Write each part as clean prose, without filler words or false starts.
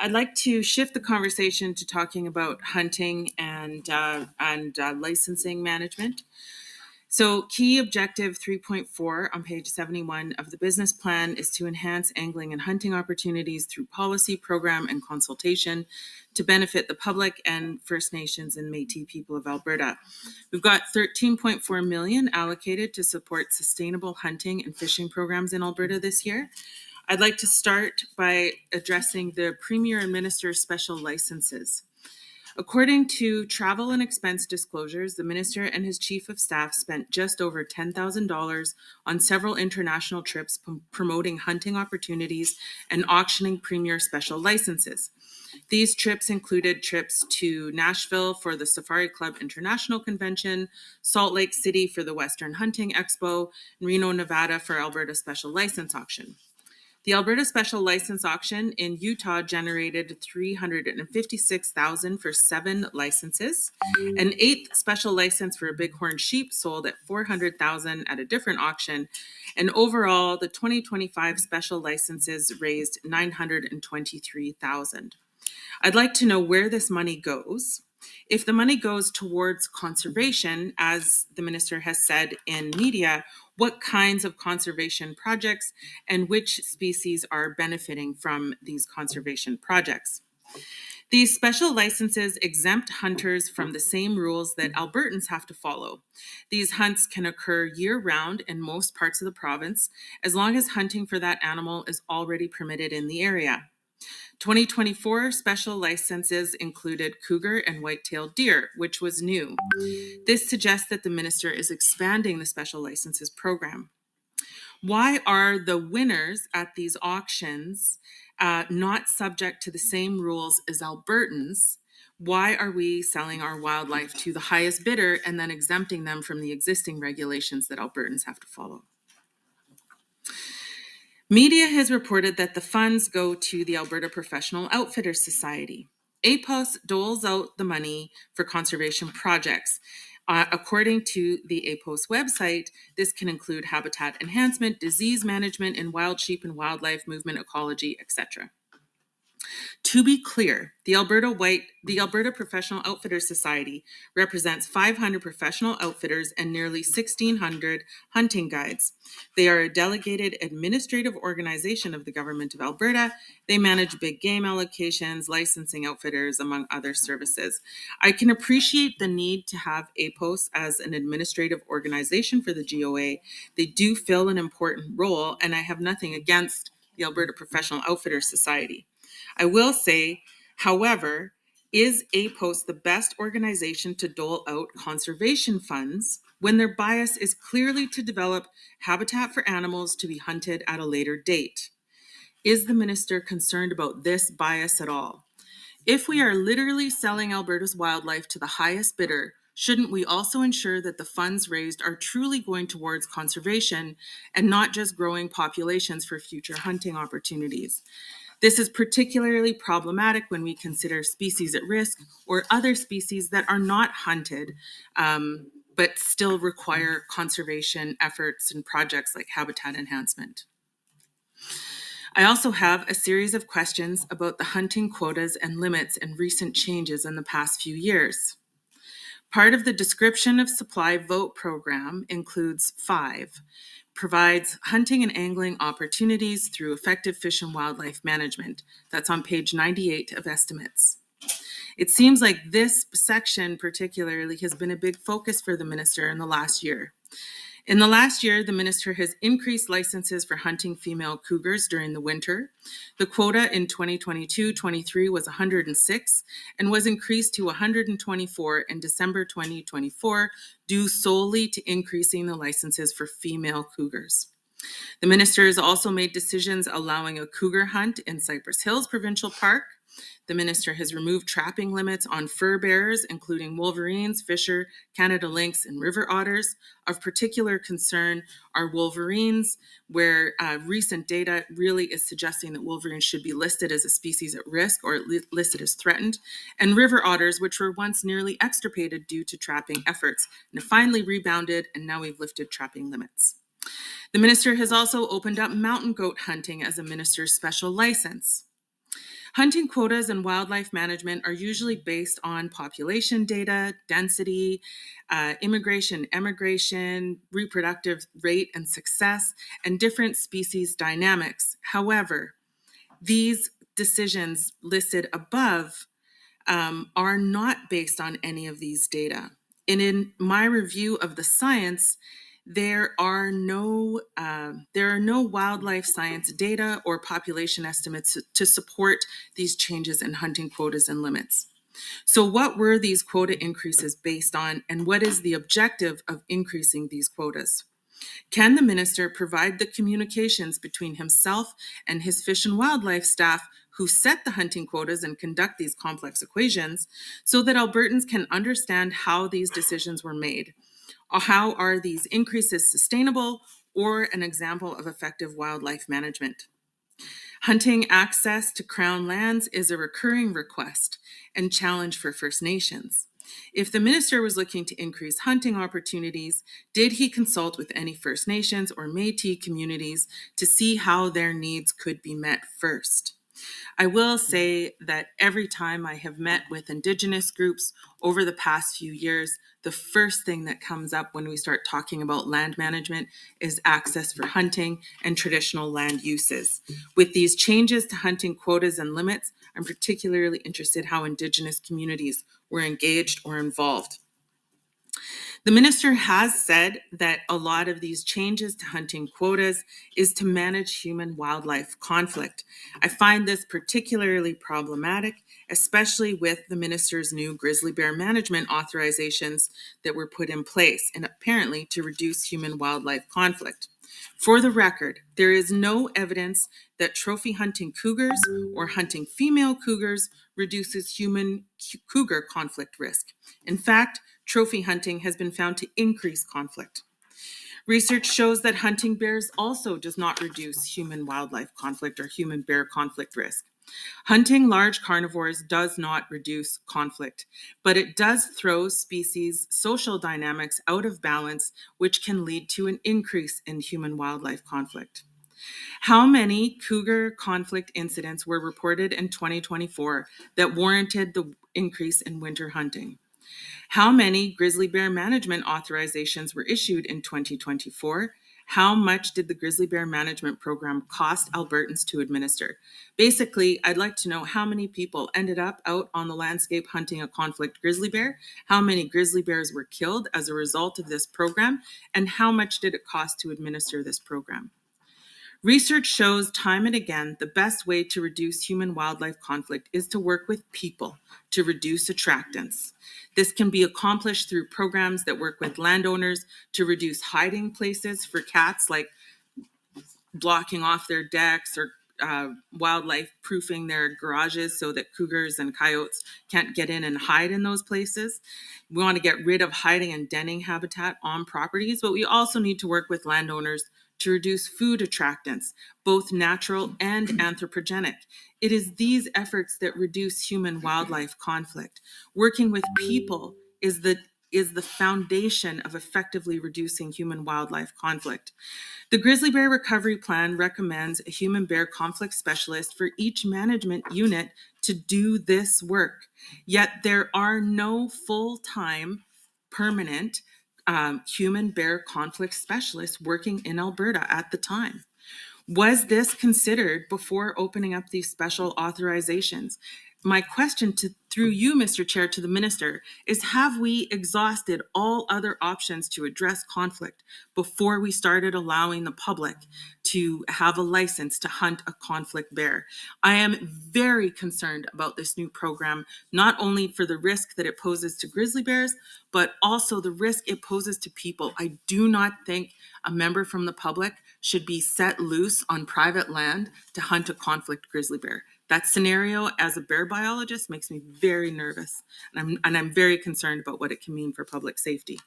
I'd like to shift the conversation to talking about hunting and licensing management. So, key objective 3.4 on page 71 of the business plan is to enhance angling and hunting opportunities through policy, program, and consultation to benefit the public and First Nations and Métis people of Alberta. We've got $13.4 million allocated to support sustainable hunting and fishing programs in Alberta this year. I'd like to start by addressing the Premier and Minister's special licenses. According to travel and expense disclosures, the Minister and his Chief of Staff spent just over $10,000 on several international trips promoting hunting opportunities and auctioning Premier special licenses. These trips included trips to Nashville for the Safari Club International Convention, Salt Lake City for the Western Hunting Expo, and Reno, Nevada for Alberta Special License Auction. The Alberta Special License Auction in Utah generated $356,000 for 7 licenses. An 8th special license for a bighorn sheep sold at $400,000 at a different auction. And overall, the 2025 special licenses raised $923,000. I'd like to know where this money goes. If the money goes towards conservation, as the Minister has said in media, what kinds of conservation projects and which species are benefiting from these conservation projects? These special licenses exempt hunters from the same rules that Albertans have to follow. These hunts can occur year-round in most parts of the province, as long as hunting for that animal is already permitted in the area. 2024 special licenses included cougar and white-tailed deer, which was new. This suggests that the Minister is expanding the special licenses program. Why are the winners at these auctions not subject to the same rules as Albertans? Why are we selling our wildlife to the highest bidder and then exempting them from the existing regulations that Albertans have to follow? Media has reported that the funds go to the Alberta Professional Outfitters Society. APOS doles out the money for conservation projects. According to the APOS website, this can include habitat enhancement, disease management in wild sheep and wildlife, movement ecology, etc. To be clear, the Alberta Professional Outfitters Society represents 500 professional outfitters and nearly 1,600 hunting guides. They are a delegated administrative organization of the Government of Alberta. They manage big game allocations, licensing outfitters, among other services. I can appreciate the need to have APOS as an administrative organization for the GOA. They do fill an important role, and I have nothing against the Alberta Professional Outfitters Society. I will say, however, is APOS the best organization to dole out conservation funds when their bias is clearly to develop habitat for animals to be hunted at a later date? Is the Minister concerned about this bias at all? If we are literally selling Alberta's wildlife to the highest bidder, shouldn't we also ensure that the funds raised are truly going towards conservation and not just growing populations for future hunting opportunities? This is particularly problematic when we consider species at risk or other species that are not hunted, but still require conservation efforts and projects like habitat enhancement. I also have a series of questions about the hunting quotas and limits and recent changes in the past few years. Part of the description of supply vote program includes 5. Provides hunting and angling opportunities through effective fish and wildlife management. That's on page 98 of estimates. It seems like this section particularly has been a big focus for the Minister in the last year. In the last year, the Minister has increased licenses for hunting female cougars during the winter. The quota in 2022-23 was 106 and was increased to 124 in December 2024, due solely to increasing the licenses for female cougars. The Minister has also made decisions allowing a cougar hunt in Cypress Hills Provincial Park. The Minister has removed trapping limits on fur bearers, including wolverines, fisher, Canada lynx, and river otters. Of particular concern are wolverines, where recent data really is suggesting that wolverines should be listed as a species at risk or listed as threatened, and river otters, which were once nearly extirpated due to trapping efforts, and have finally rebounded, and now we've lifted trapping limits. The Minister has also opened up mountain goat hunting as a minister's special license. Hunting quotas and wildlife management are usually based on population data, density, immigration, emigration, reproductive rate and success, and different species dynamics. However, these decisions listed above are not based on any of these data. And in my review of the science, there are no wildlife science data or population estimates to support these changes in hunting quotas and limits. So what were these quota increases based on, and what is the objective of increasing these quotas? Can the minister provide the communications between himself and his fish and wildlife staff who set the hunting quotas and conduct these complex equations so that Albertans can understand how these decisions were made? Or how are these increases sustainable or an example of effective wildlife management? Hunting access to Crown lands is a recurring request and challenge for First Nations. If the minister was looking to increase hunting opportunities, did he consult with any First Nations or Métis communities to see how their needs could be met first? I will say that every time I have met with Indigenous groups over the past few years, the first thing that comes up when we start talking about land management is access for hunting and traditional land uses. With these changes to hunting quotas and limits, I'm particularly interested how Indigenous communities were engaged or involved. The minister has said that a lot of these changes to hunting quotas is to manage human-wildlife conflict. I find this particularly problematic, especially with the minister's new grizzly bear management authorizations that were put in place, and apparently to reduce human-wildlife conflict. For the record, there is no evidence that trophy hunting cougars or hunting female cougars reduces human cougar conflict risk. In fact, trophy hunting has been found to increase conflict. Research shows that hunting bears also does not reduce human-wildlife conflict or human-bear conflict risk. Hunting large carnivores does not reduce conflict, but it does throw species social dynamics out of balance, which can lead to an increase in human-wildlife conflict. How many cougar conflict incidents were reported in 2024 that warranted the increase in winter hunting? How many grizzly bear management authorizations were issued in 2024? How much did the grizzly bear management program cost Albertans to administer? Basically, I'd like to know how many people ended up out on the landscape hunting a conflict grizzly bear, how many grizzly bears were killed as a result of this program, and how much did it cost to administer this program? Research shows time and again the best way to reduce human-wildlife conflict is to work with people to reduce attractants. This can be accomplished through programs that work with landowners to reduce hiding places for cats, like blocking off their decks or wildlife proofing their garages so that cougars and coyotes can't get in and hide in those places. We want to get rid of hiding and denning habitat on properties, but we also need to work with landowners to reduce food attractants, both natural and anthropogenic. It is these efforts that reduce human-wildlife conflict. Working with people is the foundation of effectively reducing human-wildlife conflict. The Grizzly Bear Recovery Plan recommends a human bear conflict specialist for each management unit to do this work. Yet there are no full-time, permanent human bear conflict specialists working in Alberta at the time. Was this considered before opening up these special authorizations? My question through you, Mr. Chair, to the minister is, have we exhausted all other options to address conflict before we started allowing the public to have a license to hunt a conflict bear? I am very concerned about this new program, not only for the risk that it poses to grizzly bears, but also the risk it poses to people. I do not think a member from the public should be set loose on private land to hunt a conflict grizzly bear. That scenario, as a bear biologist, makes me very nervous, and I'm very concerned about what it can mean for public safety.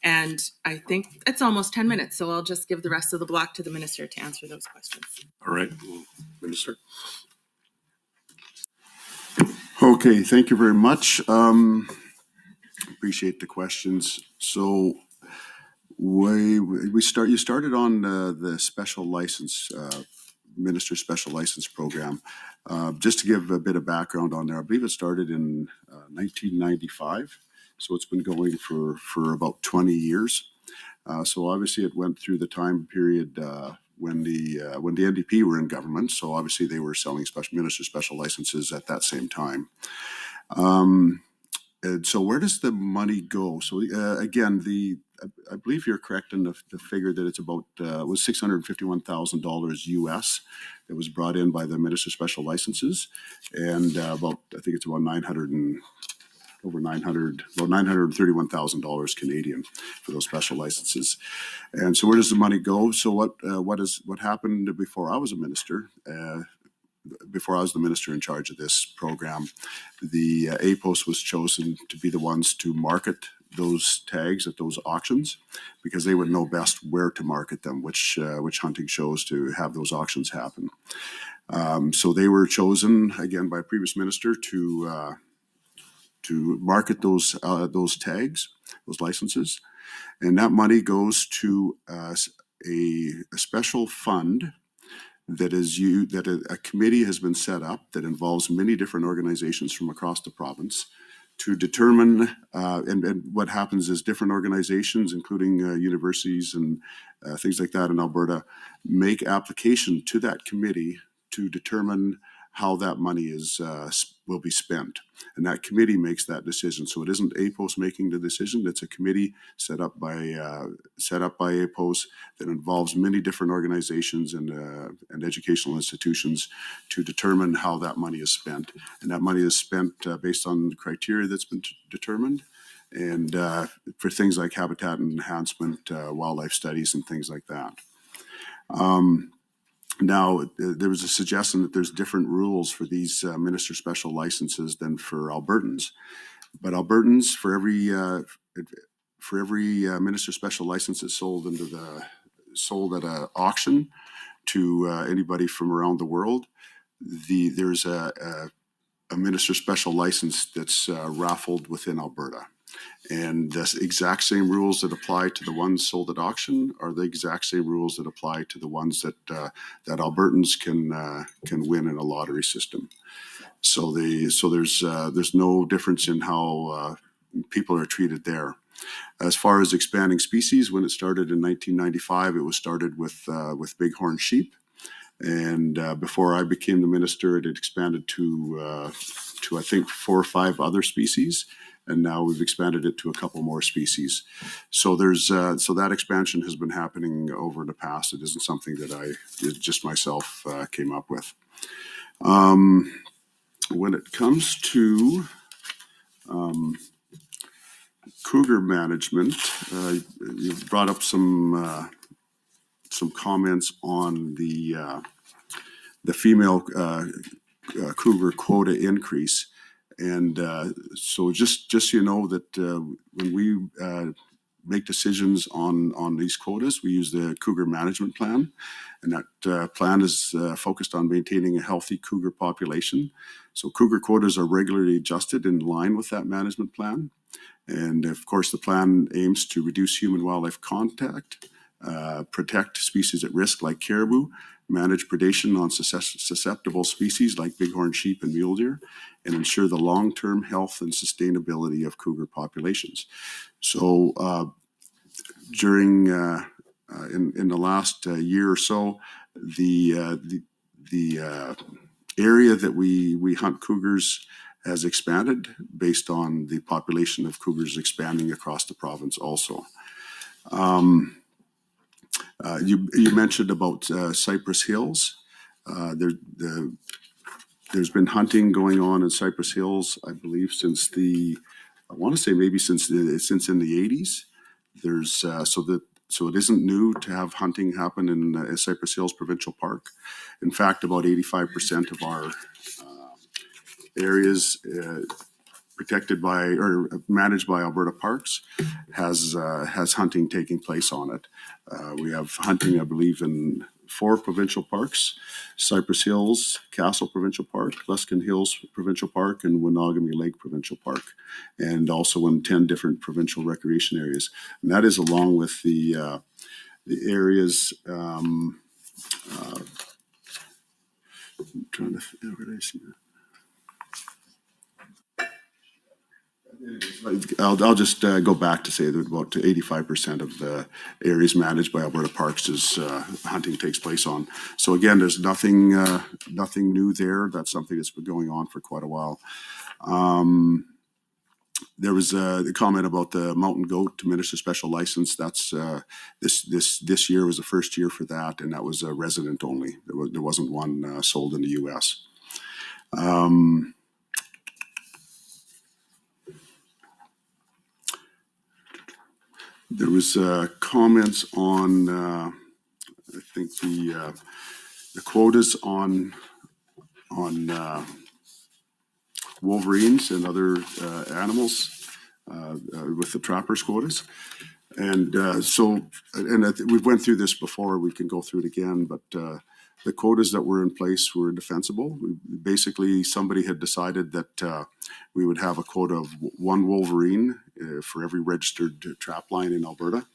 And I think it's almost 10 minutes, so I'll just give the rest of the block to the minister to answer those questions. All right, Minister. Okay, thank you very much. Appreciate the questions. So you started on the special license Minister Special License Program. Just to give a bit of background on there, I believe it started in 1995, so it's been going for about 20 years. So obviously it went through the time period when the NDP were in government. So obviously they were selling minister special licenses at that same time. And so where does the money go? So again, I believe you're correct in the figure that it's about was $651,000 US that was brought in by the Minister Special Licenses, and I think it's about $931,000 Canadian for those special licenses. And so where does the money go? So what happened before I was a minister? Before I was the minister in charge of this program, the APOS was chosen to be the ones to market those tags at those auctions, because they would know best where to market them, which hunting shows to have those auctions happen. So they were chosen again by a previous minister to market those tags, those licenses, and that money goes to a special fund that a committee has been set up that involves many different organizations from across the province to determine, and what happens is different organizations, including universities and things like that in Alberta, make application to that committee to determine how that money will be spent. And that committee makes that decision. So it isn't APOS making the decision. It's a committee set up by APOS that involves many different organizations and educational institutions to determine how that money is spent. And that money is spent based on the criteria that's been determined, and for things like habitat enhancement, wildlife studies, and things like that. Now, there was a suggestion that there's different rules for these minister special licenses than for Albertans. But Albertans, for every minister special license that's sold at an auction to anybody from around the world, there's a minister special license that's raffled within Alberta. And the exact same rules that apply to the ones sold at auction are the exact same rules that apply to the ones that Albertans can win in a lottery system. So there's no difference in how people are treated there. As far as expanding species, when it started in 1995, it was started with bighorn sheep. And before I became the minister, it had expanded to I think 4 or 5 other species, and now we've expanded it to a couple more species. So that expansion has been happening over the past. It isn't something that I just myself came up with. When it comes to cougar management, you brought up some comments on the female cougar quota increase. And so just so you know that when we make decisions on these quotas, we use the cougar management plan. And that plan is focused on maintaining a healthy cougar population. So cougar quotas are regularly adjusted in line with that management plan. And of course, the plan aims to reduce human-wildlife contact, protect species at risk like caribou, manage predation on susceptible species like bighorn sheep and mule deer, and ensure the long-term health and sustainability of cougar populations. So during in the last year or so, the area that we hunt cougars has expanded based on the population of cougars expanding across the province also. You mentioned about Cypress Hills. There's been hunting going on in Cypress Hills, I believe, since in the 80s. So it isn't new to have hunting happen in Cypress Hills Provincial Park. In fact, about 85% of our areas protected by or managed by Alberta Parks has hunting taking place on it. We have hunting, I believe, in 4 provincial parks: Cypress Hills, Castle Provincial Park, Luskin Hills Provincial Park, and Winogamy Lake Provincial Park, and also in 10 different provincial recreation areas. And that is along with the areas Trying to, where did I see that? I'll just go back to say that about 85% of the areas managed by Alberta Parks is hunting takes place on. So again, there's nothing new there. That's something that's been going on for quite a while. There was the comment about the mountain goat to minister special license. That's this year was the first year for that, and that was resident only. There wasn't one sold in the U.S. There was comments on I think the quotas on wolverines and other animals with the trappers quotas. And we went through this before, we can go through it again, but the quotas that were in place were defensible. Basically, somebody had decided that we would have a quota of one wolverine for every registered trap line in Alberta.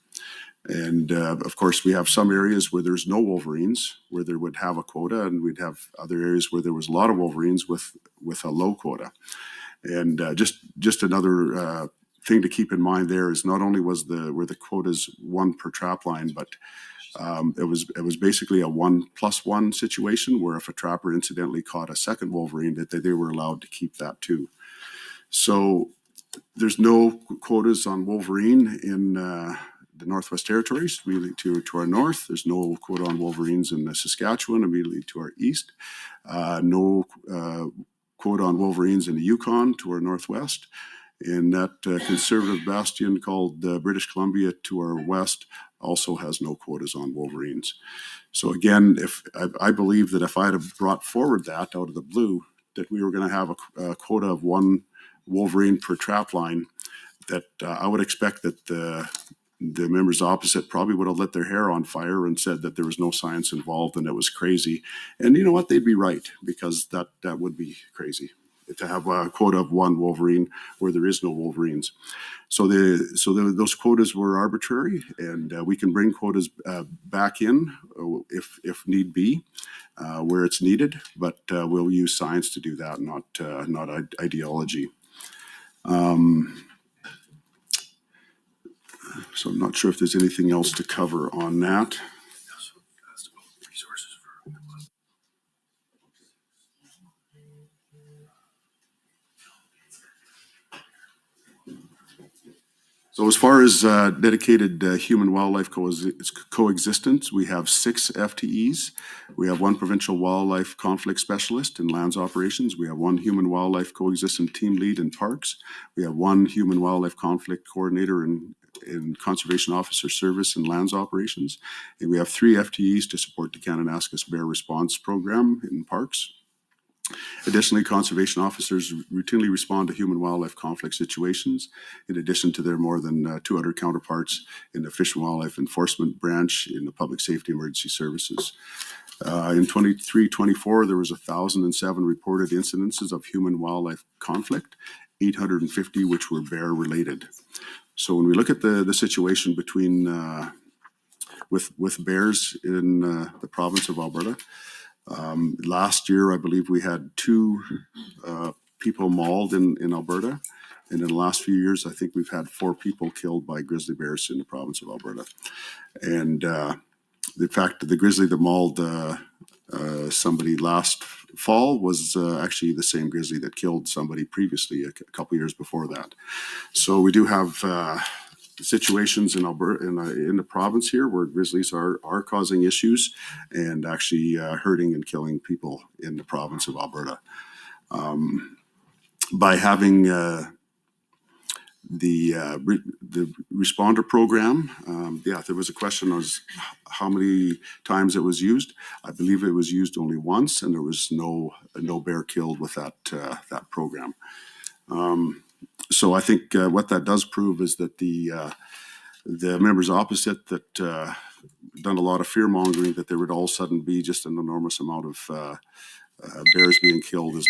And of course, we have some areas where there's no wolverines, where there would have a quota, and we'd have other areas where there was a lot of wolverines with a low quota. And just another thing to keep in mind there is not only were the quotas one per trap line, but it was basically a 1+1 situation where if a trapper incidentally caught a second wolverine, that they were allowed to keep that too. So there's no quotas on wolverine in the Northwest Territories, immediately to our north. There's no quota on wolverines in Saskatchewan, immediately to our east. No quota on wolverines in the Yukon to our northwest. And that conservative bastion called British Columbia to our west also has no quotas on wolverines. So again, I believe that if I had brought forward that out of the blue, that we were going to have a quota of one wolverine per trap line, that I would expect that the members opposite probably would have lit their hair on fire and said that there was no science involved and it was crazy. And you know what? They'd be right, because that would be crazy to have a quota of one wolverine where there is no wolverines. So those quotas were arbitrary, and we can bring quotas back in if need be, where it's needed. But we'll use science to do that, not ideology. So I'm not sure if there's anything else to cover on that. So as far as dedicated human-wildlife coexistence, we have 6 FTEs. We have 1 provincial wildlife conflict specialist in lands operations. We have 1 human-wildlife coexistence team lead in parks. We have 1 human-wildlife conflict coordinator in conservation officer service and lands operations. And we have 3 FTEs to support the Kananaskis bear response program in parks. Additionally, conservation officers routinely respond to human-wildlife conflict situations, in addition to their more than 200 counterparts in the Fish and Wildlife Enforcement branch in the Public Safety Emergency Services. In 23-24, there was 1,007 reported incidences of human-wildlife conflict, 850 which were bear-related. So when we look at the situation between with bears in the province of Alberta, last year, I believe we had 2 people mauled in Alberta. And in the last few years, I think we've had 4 people killed by grizzly bears in the province of Alberta. And the fact that the grizzly that mauled somebody last fall was actually the same grizzly that killed somebody previously a couple years before that. So we do have situations in Alberta, in the province here, where grizzlies are causing issues and actually hurting and killing people in the province of Alberta. By having the responder program, there was a question as how many times it was used. I believe it was used only once, and there was no bear killed with that program. So I think what that does prove is that the members opposite that done a lot of fear mongering that there would all of a sudden be just an enormous amount of bears being killed is